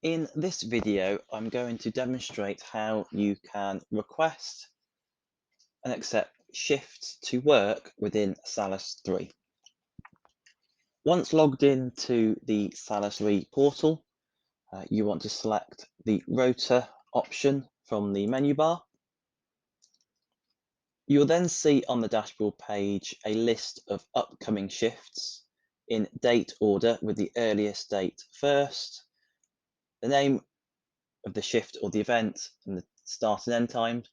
In this video, I'm going to demonstrate how you can request and accept shifts to work within Salus 3. Once logged into the Salus 3 portal, you want to select the Rota option from the menu bar. You'll then see on the dashboard page a list of upcoming shifts in date order with the earliest date first, the name of the shift or the event and the start and end times,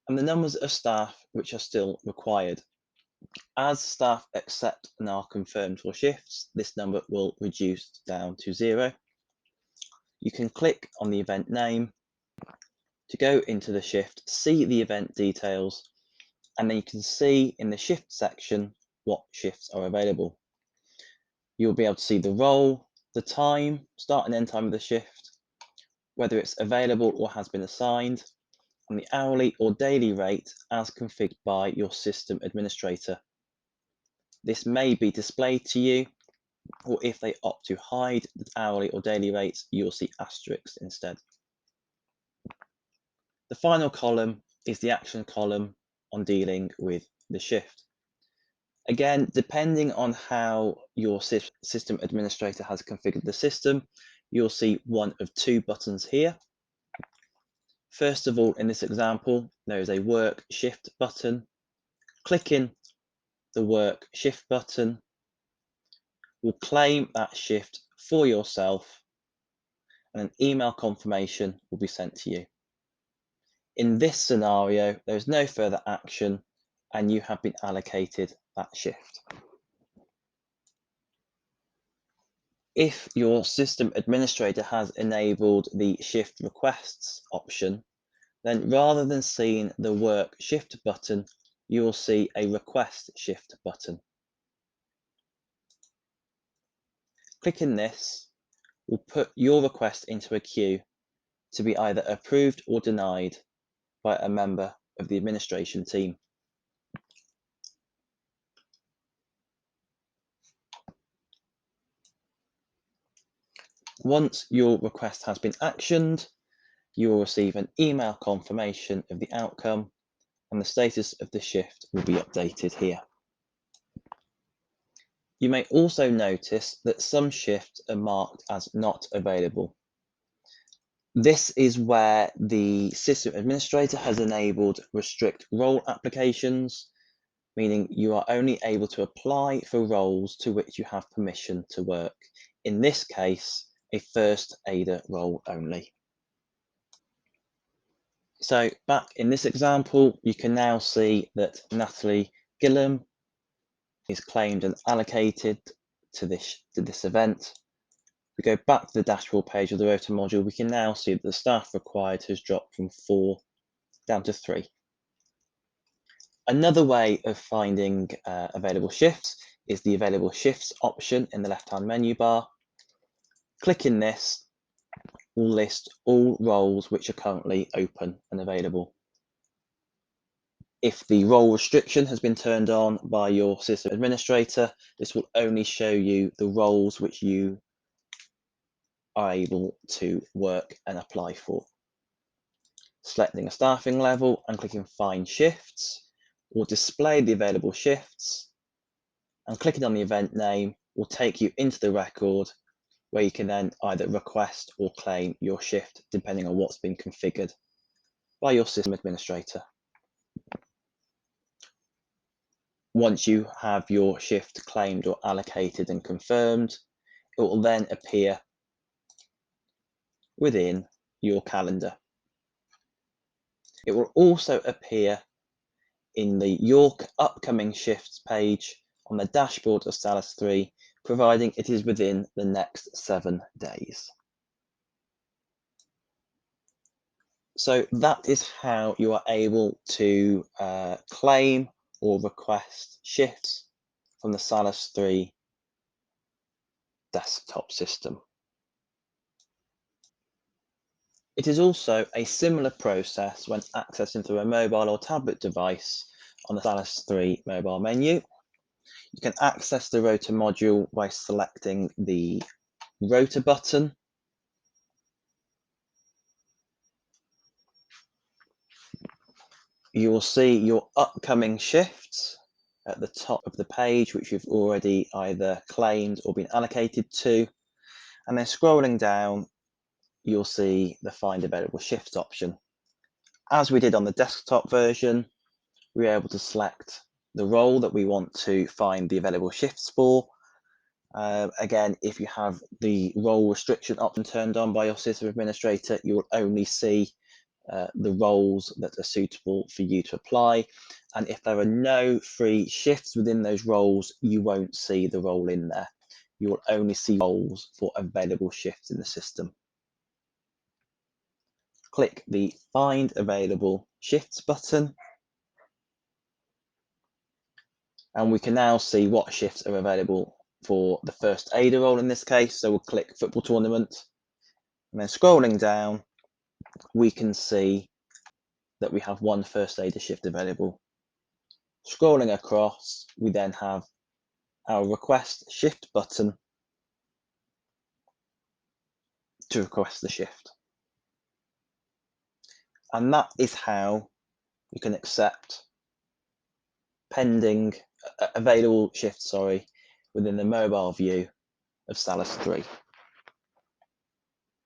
and the numbers of staff which are still required. As staff accept and are confirmed for shifts, this number will reduce down to 0. You can click on the event name to go into the shift, see the event details, and then you can see in the shift section what shifts are available. You'll be able to see the role, the time, start and end time of the shift, whether it's available or has been assigned, and the hourly or daily rate as configured by your system administrator. This may be displayed to you, or if they opt to hide the hourly or daily rates, you'll see asterisks instead. The final column is the action column on dealing with the shift. Again, depending on how your system administrator has configured the system, you'll see one of two buttons here. First of all, in this example, there is a work shift button. Clicking the work shift button will claim that shift for yourself, and an email confirmation will be sent to you. In this scenario, there is no further action and you have been allocated that shift. If your system administrator has enabled the shift requests option, then rather than seeing the work shift button, you will see a request shift button. Clicking this will put your request into a queue to be either approved or denied by a member of the administration team. Once your request has been actioned, you will receive an email confirmation of the outcome, and the status of the shift will be updated here. You may also notice that some shifts are marked as not available. This is where the system administrator has enabled restrict role applications, meaning you are only able to apply for roles to which you have permission to work. In this case, a first aider role only. So back in this example, you can now see that Natalie Gillum is claimed and allocated to this event. We go back to the dashboard page of the Rota module, we can now see that the staff required has dropped from 4 down to 3. Another way of finding available shifts is the available shifts option in the left-hand menu bar. Clicking this will list all roles which are currently open and available. If the role restriction has been turned on by your system administrator, this will only show you the roles which you are able to work and apply for. Selecting a staffing level and clicking Find Shifts will display the available shifts, and clicking on the event name will take you into the record where you can then either request or claim your shift depending on what's been configured by your system administrator. Once you have your shift claimed or allocated and confirmed, it will then appear within your calendar. It will also appear in the Your Upcoming Shifts page on the dashboard of Salus 3, providing it is within the next 7 days. So that is how you are able to claim or request shifts from the Salus 3 desktop system. It is also a similar process when accessing through a mobile or tablet device on the Salus 3 mobile menu. You can access the Rota module by selecting the Rota button. You will see your upcoming shifts at the top of the page, which you've already either claimed or been allocated to. And then scrolling down, you'll see the Find Available Shifts option. As we did on the desktop version, we're able to select the role that we want to find the available shifts for. Again, if you have the role restriction option turned on by your system administrator, you will only see the roles that are suitable for you to apply. And if there are no free shifts within those roles, you won't see the role in there. You will only see roles for available shifts in the system. Click the Find Available Shifts button, and we can now see what shifts are available for the first aider role in this case. So we'll click Football Tournament, and then scrolling down, we can see that we have one first aider shift available. Scrolling across, we then have our Request Shift button to request the shift. And that is how you can accept available shifts, within the mobile view of Salus 3.